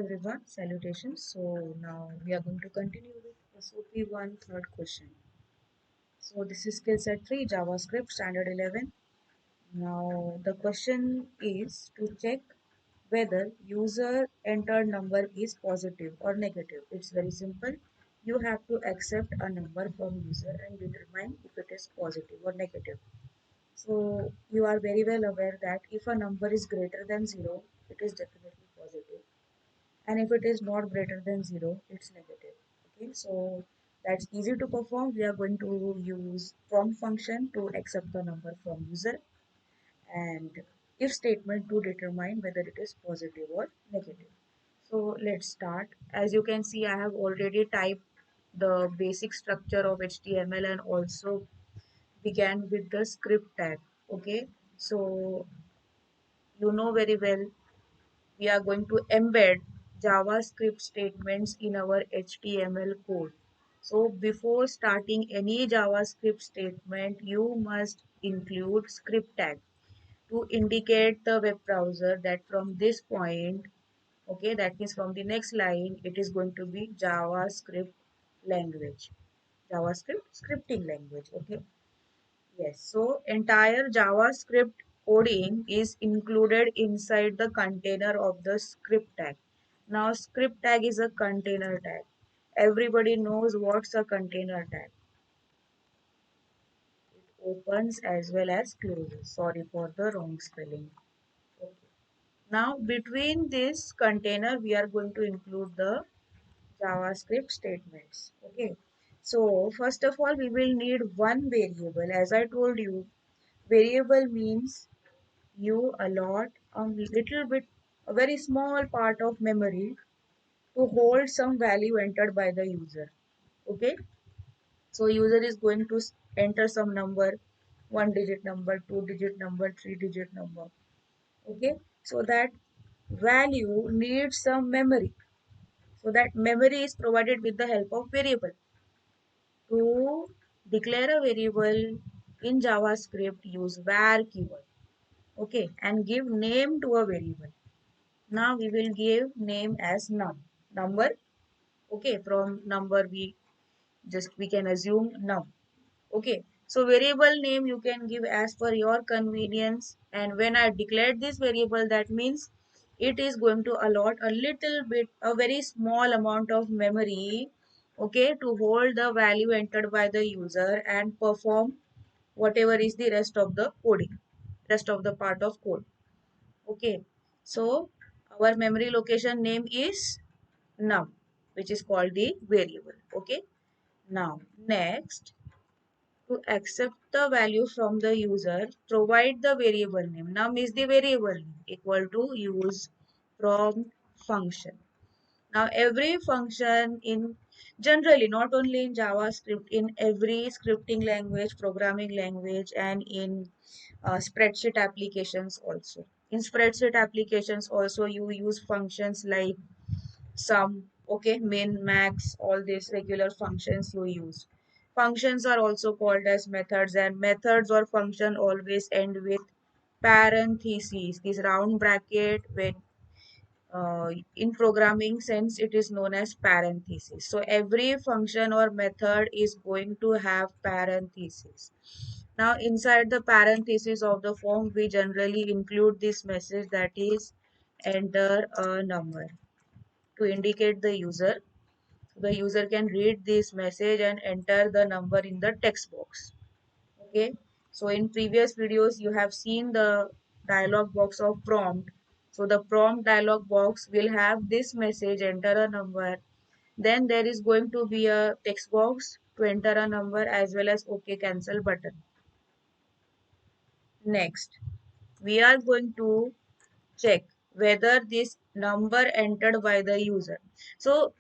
everyone, salutations. So now we are going to continue with SOP 1 third question. So this is skill set 3 JavaScript standard 11. Now the question is to check whether user entered number is positive or negative. It's very simple. You have to accept a number from user and determine if it is positive or negative. So you are very well aware that if a number is greater than 0, it is definitely positive, and if it is not greater than 0, it's negative. Okay, so that's easy to perform. We are going to use prompt function to accept the number from user, and if statement to determine whether it is positive or negative. So let's start. As you can see, I have already typed the basic structure of HTML and also began with the script tag. Okay, so you know very well we are going to embed JavaScript statements in our HTML code. So before starting any JavaScript statement, you must include script tag to indicate the web browser that from this point, okay, that means from the next line, it is going to be JavaScript language, JavaScript scripting language, okay. Yes, so entire JavaScript coding is included inside the container of the script tag. Now, script tag is a container tag. Everybody knows what's a container tag. It opens as well as closes. Sorry for the wrong spelling. Okay. Now, between this container, we are going to include the JavaScript statements. Okay. So, first of all, we will need one variable. As I told you, variable means you allot a little bit, a very small part of memory to hold some value entered by the user. Okay, so user is going to enter some number, one digit number, two digit number, three-digit number. Okay, so that value needs some memory. So that memory is provided with the help of variable. To declare a variable in JavaScript, use var keyword. Okay, and give name to a variable. Now we will give name as number. Okay, from number we can assume num. Okay, so variable name you can give as per your convenience, and when I declared this variable, that means it is going to allot a little bit, a very small amount of memory, okay, to hold the value entered by the user and perform whatever is the rest of the coding, rest of the part of code. Okay, so our memory location name is num, which is called the variable. Okay, now next, to accept the value from the user, provide the variable name. Num is the variable name, equal to use from function. Now every function in, generally not only in JavaScript, in every scripting language, programming language, and in spreadsheet applications also. In spreadsheet applications also you use functions like sum, okay, min, max, all these regular functions you use. Functions are also called as methods, and methods or function always end with parentheses, this round bracket. When in programming sense it is known as parentheses. So every function or method is going to have parentheses. Now inside the parentheses of the form we generally include this message, that is enter a number, to indicate the user. The user can read this message and enter the number in the text box. Okay, so in previous videos you have seen the dialog box of prompt. So the prompt dialog box will have this message, enter a number. Then there is going to be a text box to enter a number as well as OK cancel button. Next, we are going to check whether this number entered by the user. So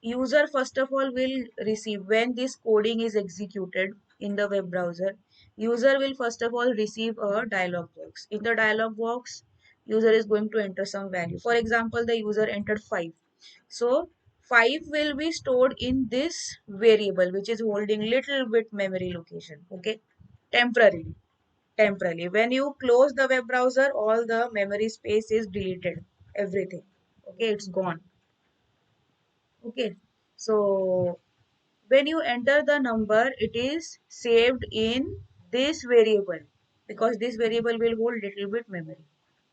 user first of all will receive, when this coding is executed in the web browser, user will first of all receive a dialog box. In the dialog box, user is going to enter some value. For example, the user entered 5. So 5 will be stored in this variable which is holding little bit memory location. Okay, temporarily. Temporarily. When you close the web browser, all the memory space is deleted. Everything. Okay, it's gone. Okay, so when you enter the number, it is saved in this variable because this variable will hold little bit memory.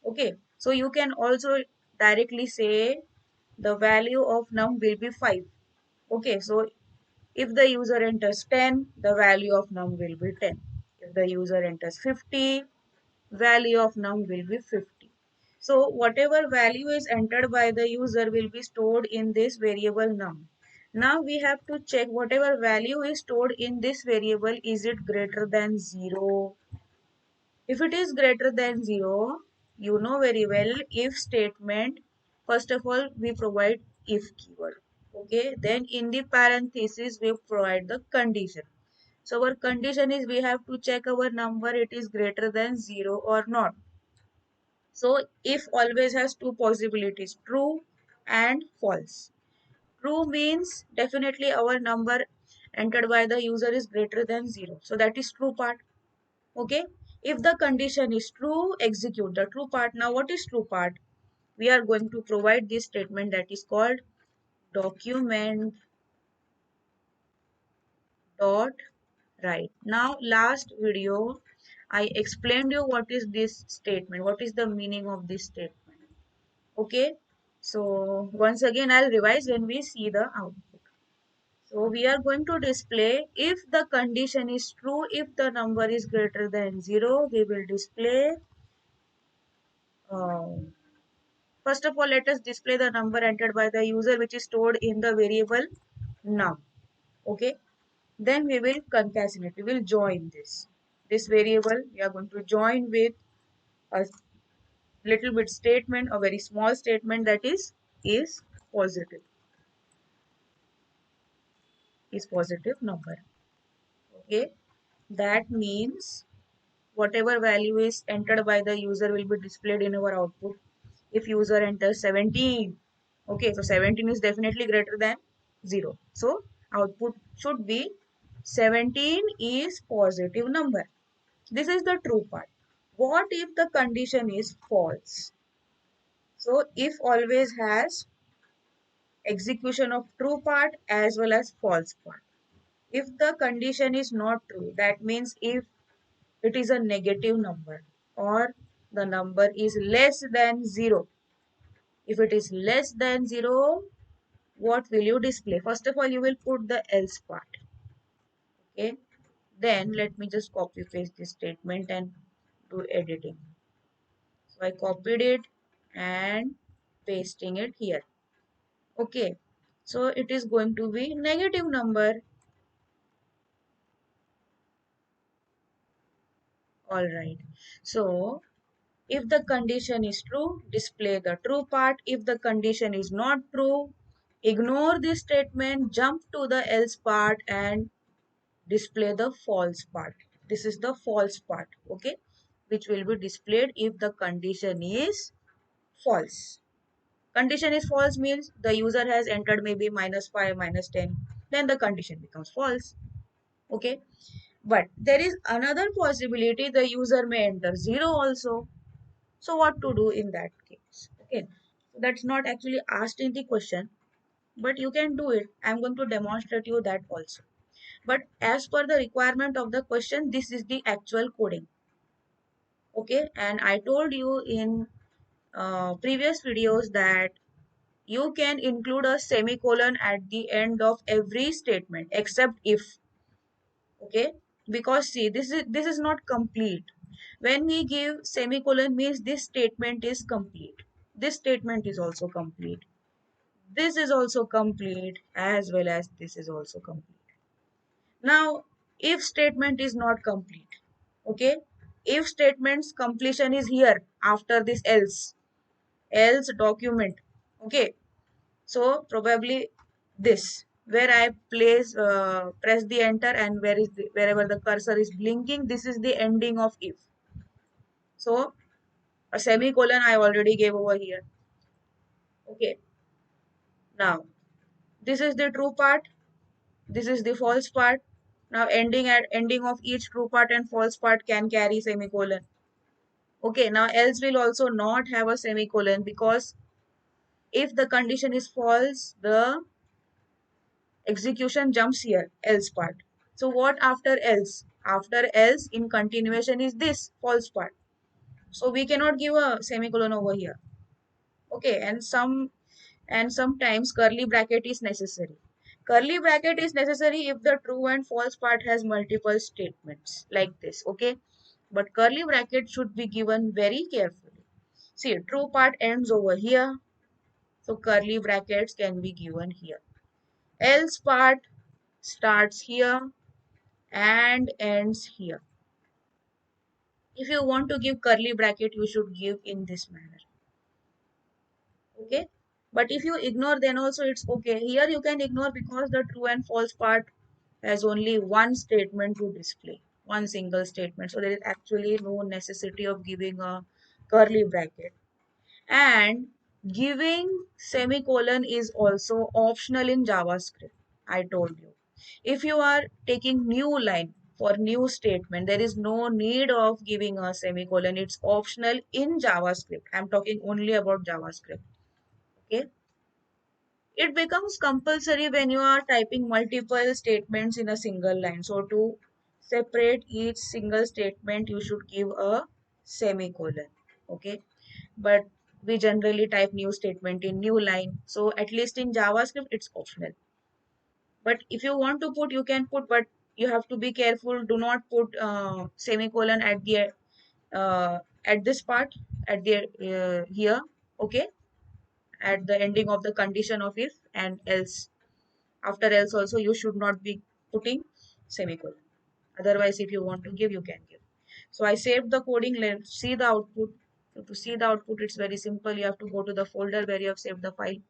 Okay, so you can also directly say the value of num will be 5. Okay, so if the user enters 10, the value of num will be 10. If the user enters 50, value of num will be 50. So whatever value is entered by the user will be stored in this variable num. Now we have to check whatever value is stored in this variable, is it greater than 0? If it is greater than 0, you know very well if statement, first of all we provide if keyword. Okay, then in the parenthesis we provide the condition. So our condition is we have to check our number, it is greater than 0 or not. So if always has two possibilities, true and false. True means definitely our number entered by the user is greater than 0. So that is true part. Okay. If the condition is true, execute the true part. Now what is true part? We are going to provide this statement that is called document dot write. Now last video I explained you what is this statement, what is the meaning of this statement. Okay, so once again I'll revise when we see the output. So we are going to display if the condition is true, if the number is greater than 0, we will display, um, first of all let us display the number entered by the user which is stored in the variable num. Okay, then we will concatenate, we will join this variable, we are going to join with a little bit statement, a very small statement that is positive, is positive number. Okay, that means whatever value is entered by the user will be displayed in our output. If user enters 17, okay, so 17 is definitely greater than 0, so output should be 17 is positive number. This is the true part. What if the condition is false? So if always has execution of true part as well as false part. If the condition is not true, that means if it is a negative number or the number is less than 0. If it is less than 0, what will you display? First of all, you will put the else part. Okay. Then let me just copy paste this statement and do editing. So I copied it and pasting it here. Okay. So it is going to be negative number. All right. So if the condition is true, display the true part. If the condition is not true, ignore this statement, jump to the else part and display the false part. This is the false part, okay, which will be displayed if the condition is false. Condition is false means the user has entered maybe -5, -10, then the condition becomes false, okay. But there is another possibility, the user may enter 0 also. So what to do in that case? Okay, so that's not actually asked in the question, but you can do it. I'm going to demonstrate you that also. But as per the requirement of the question, this is the actual coding. Okay, and I told you in previous videos that you can include a semicolon at the end of every statement except if. Okay, because see, this is not complete. When we give semicolon means this statement is complete, this statement is also complete, this is also complete, as well as this is also complete. Now if statement is not complete, okay, if statement's completion is here after this else document, okay, so probably this where I press the enter and wherever the cursor is blinking, this is the ending of if. So a semicolon I already gave over here. Okay. Now this is the true part. This is the false part. Now ending of each true part and false part can carry semicolon. Okay. Now else will also not have a semicolon because if the condition is false, the Execution jumps here, else part. So what after else? After else in continuation is this false part. So we cannot give a semicolon over here. Okay, and sometimes curly bracket is necessary. Curly bracket is necessary if the true and false part has multiple statements like this. Okay, but curly bracket should be given very carefully. See, true part ends over here, so curly brackets can be given here. Else part starts here and ends here. If you want to give curly bracket, you should give in this manner. Okay, but if you ignore, then also it's okay. Here you can ignore because the true and false part has only one statement to display, one single statement. So there is actually no necessity of giving a curly bracket. And giving semicolon is also optional in JavaScript. I told you. If you are taking new line for new statement, there is no need of giving a semicolon. It's optional in JavaScript. I'm talking only about JavaScript. Okay. It becomes compulsory when you are typing multiple statements in a single line. So to separate each single statement, you should give a semicolon. Okay. But we generally type new statement in new line. So at least in JavaScript, it's optional. But if you want to put, you can put, but you have to be careful. Do not put semicolon at this part, at the here. Okay. At the ending of the condition of if and else. After else also you should not be putting semicolon. Otherwise, if you want to give, you can give. So I saved the coding. Let's see the output. So to see the output, it's very simple. You have to go to the folder where you have saved the file.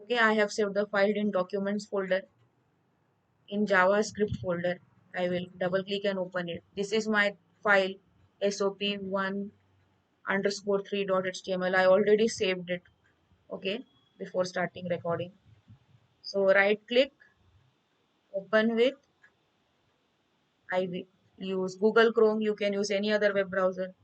Okay, I have saved the file in documents folder, in JavaScript folder. I will double click and open it. This is my file sop1 underscore 3.html. I already saved it. Okay, before starting recording. So right click, open with, I will use Google Chrome. You can use any other web browser.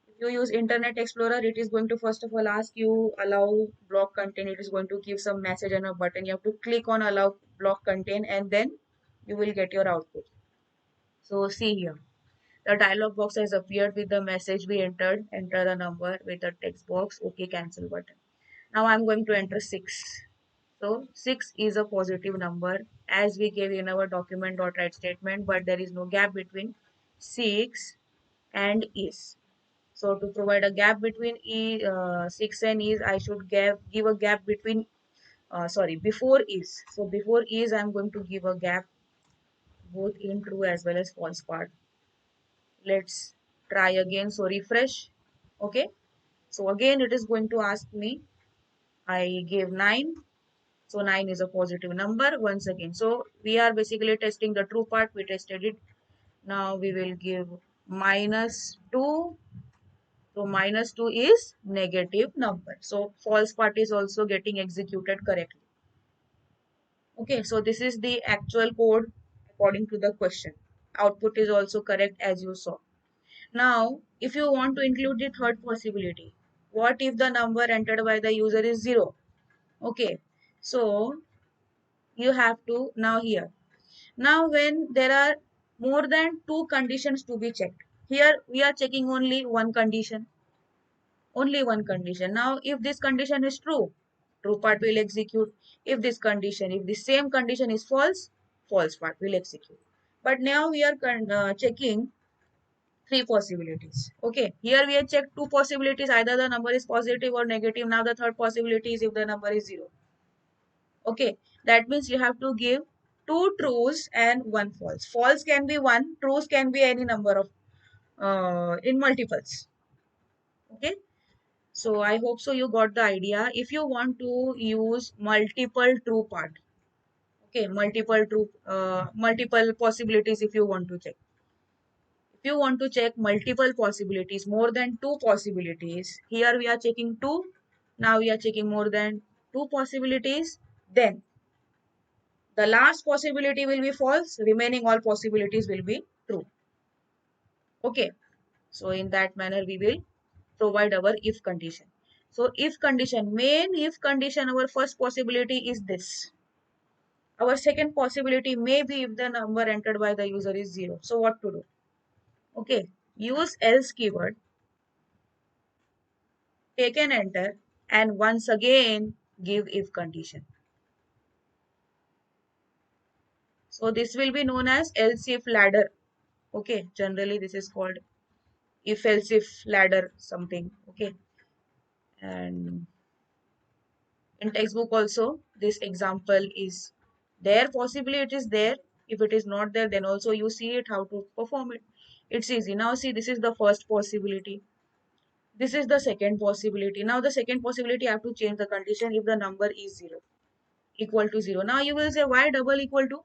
If you use Internet Explorer, it is going to first of all ask you allow block content. It is going to give some message and a button. You have to click on allow block content and then you will get your output. So see here. The dialog box has appeared with the message we entered. Enter the number with a text box. OK, cancel button. Now I'm going to enter 6. So 6 is a positive number as we gave in our document.write statement, but there is no gap between 6 and is. So to provide a gap between 6 and is, I should give a gap between, before is. So before is, I'm going to give a gap both in true as well as false part. Let's try again. So refresh. Okay. So again, it is going to ask me, I gave 9. So 9 is a positive number once again. So we are basically testing the true part. We tested it. Now we will give -2. So -2 is negative number. So false part is also getting executed correctly. Okay, so this is the actual code according to the question. Output is also correct as you saw. Now, if you want to include the third possibility, what if the number entered by the user is 0? Okay, so you have to now here. Now, when there are more than two conditions to be checked, here we are checking only one condition. Only one condition. Now, if this condition is true, true part will execute. If the same condition is false, false part will execute. But now we are checking three possibilities. Okay, here we have checked two possibilities. Either the number is positive or negative. Now the third possibility is if the number is 0. Okay, that means you have to give two trues and one false. False can be one, trues can be any number of in multiples. Okay, so I hope so you got the idea. If you want to use multiple true part, okay, multiple possibilities. If you want to check, if you want to check multiple possibilities, more than two possibilities, here we are checking two. Now we are checking more than two possibilities. Then the last possibility will be false, remaining all possibilities will be true. Okay, so in that manner we will provide our if condition. So if condition, main if condition, our first possibility is this. Our second possibility may be if the number entered by the user is 0. So what to do? Okay, use else keyword, take an enter, and once again give if condition. So this will be known as else if ladder. Okay, generally this is called if else if ladder something. Okay, and in textbook also this example is there. Possibly it is there. If it is not there, then also you see it how to perform it. It's easy. Now see, this is the first possibility. This is the second possibility. Now the second possibility, I have to change the condition if the number is 0, equal to 0. Now you will say, why double equal to?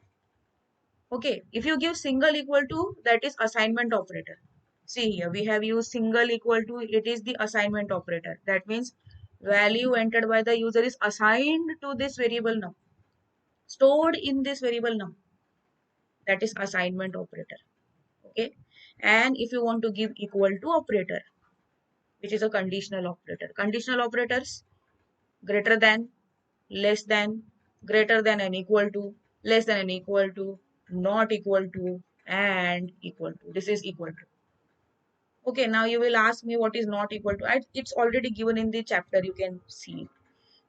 Okay, if you give single equal to, that is assignment operator. See here, we have used single equal to, it is the assignment operator. That means value entered by the user is assigned to this variable num, stored in this variable num. That is assignment operator. Okay, and if you want to give equal to operator, which is a conditional operator. Conditional operators, greater than, less than, greater than and equal to, less than and equal to, not equal to, and equal to. This is equal to. Okay, now you will ask me what is not equal to. It's already given in the chapter, you can see.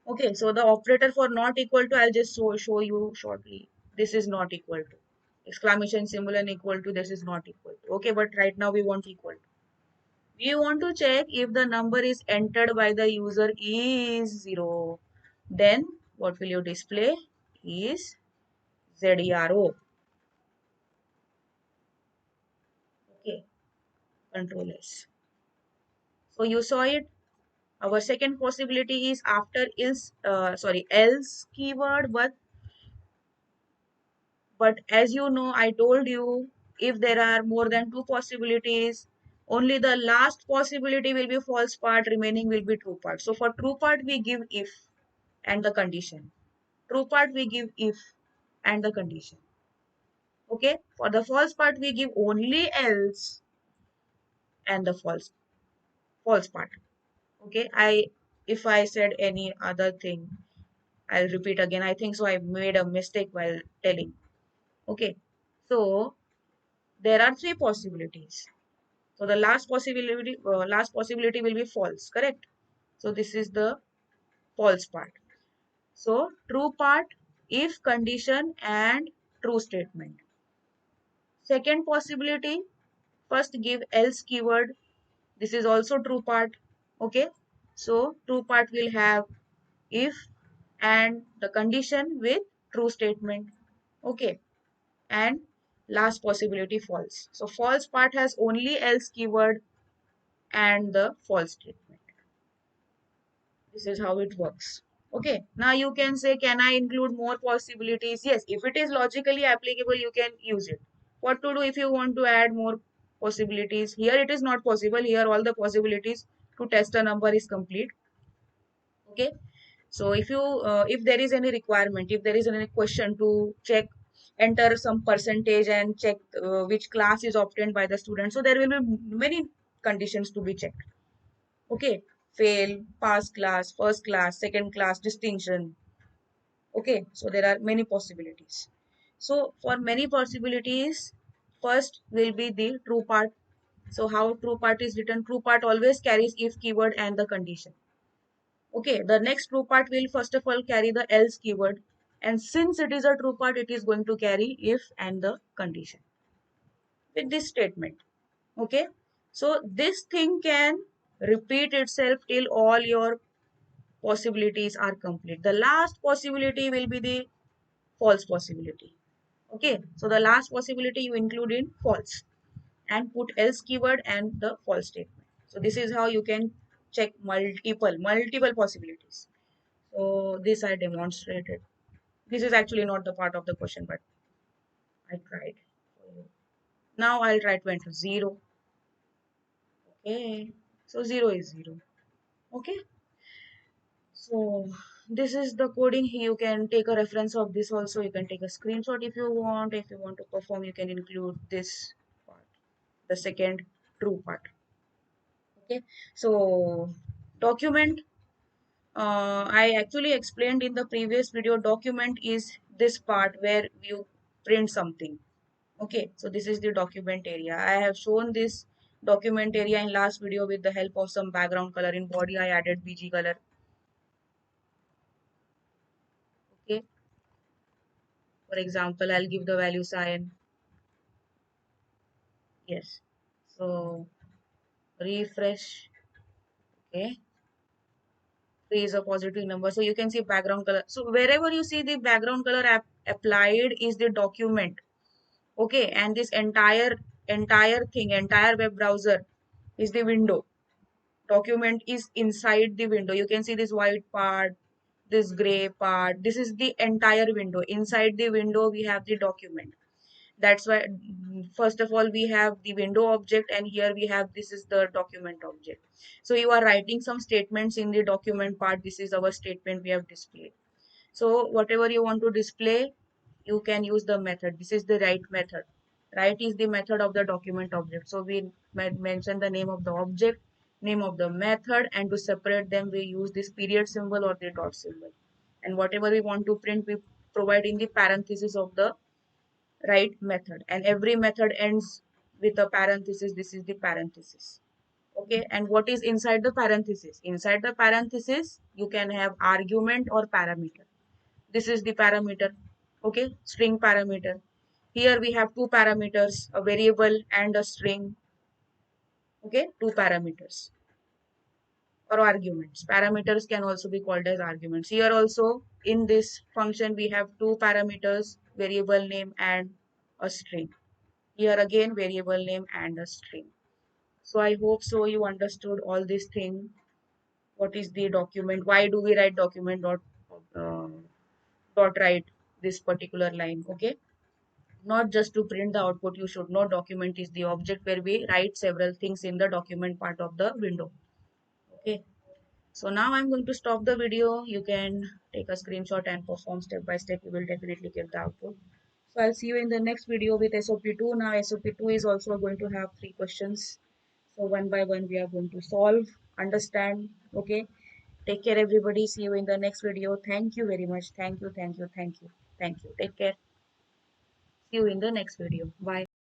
Okay, so the operator for not equal to, I'll just show you shortly. This is not equal to. Exclamation symbol and equal to, this is not equal to. Okay, but right now we want equal to. We want to check if the number is entered by the user is 0. Then what will you display? Is ZERO. Okay, control S. So you saw it. Our second possibility is after is else keyword, but as you know, I told you if there are more than two possibilities, only the last possibility will be false part, remaining will be true part. So for true part we give if and the condition. True part we give if and the condition. Okay, for the false part we give only else and the false part. Okay, if I said any other thing, I'll repeat again. I think so I made a mistake while telling. Okay, so there are three possibilities. So the last possibility will be false, correct? So this is the false part. So true part, if condition and true statement. Second possibility, first give else keyword. This is also true part. Okay. So true part will have if and the condition with true statement. Okay. And last possibility false. So false part has only else keyword and the false statement. This is how it works. Okay. Now you can say, can I include more possibilities? Yes. If it is logically applicable, you can use it. What to do if you want to add more possibilities? Here it is not possible. Here all the possibilities to test a number is complete. Okay. So if there is any requirement, if there is any question to check, enter some percentage and check which class is obtained by the student. So there will be many conditions to be checked. Okay, fail, pass class, first class, second class, distinction. Okay, so there are many possibilities. So for many possibilities, first will be the true part. So how true part is written? True part always carries if keyword and the condition. Okay, the next true part will first of all carry the else keyword. And since it is a true part, it is going to carry if and the condition with this statement. Okay, so this thing can repeat itself till all your possibilities are complete. The last possibility will be the false possibility. Okay, so the last possibility you include in false and put else keyword and the false statement. So this is how you can check multiple possibilities. So this I demonstrated. This is actually not the part of the question, but I tried. Now I'll try to enter 0. Okay, so 0 is 0. Okay, so this is the coding. You can take a reference of this also. You can take a screenshot if you want. If you want to perform, you can include this part, the second true part. Okay, so document. I actually explained in the previous video, document is this part where you print something. Okay, so this is the document area. I have shown this document area in last video with the help of some background color. In body I added BG color. Okay, for example, I'll give the value sign. Yes, so refresh. Okay, 3 is a positive number, so you can see background color. So wherever you see the background color applied is the document. Okay, and this entire thing, entire web browser is the window. Document is inside the window. You can see this white part, this gray part. This is the entire window. Inside the window we have the document. That's why, first of all, we have the window object, and here we have, this is the document object. So you are writing some statements in the document part. This is our statement we have displayed. So whatever you want to display, you can use the method. This is the write method. Write is the method of the document object. So we mention the name of the object, name of the method, and to separate them we use this period symbol or the dot symbol. And whatever we want to print, we provide in the parenthesis of the write method. And every method ends with a parenthesis. This is the parenthesis. Okay, and what is inside the parenthesis? Inside the parenthesis, you can have argument or parameter. This is the parameter. Okay, string parameter. Here we have two parameters, a variable and a string. Okay, two parameters or arguments. Parameters can also be called as arguments. Here also in this function we have two parameters, variable name and a string. Here again variable name and a string. So I hope so you understood all this thing. What is the document? Why do we write document uh, dot write this particular line? Okay, not just to print the output. You should know document is the object where we write several things in the document part of the window. Okay, so now I'm going to stop the video. You can take a screenshot and perform step by step. You will definitely get the output. So I'll see you in the next video with SOP2. Now SOP2 is also going to have 3 questions. So one by one we are going to solve, understand. Okay, take care everybody. See you in the next video. Thank you very much. Thank you, thank you, thank you, thank you. Take care. See you in the next video. Bye.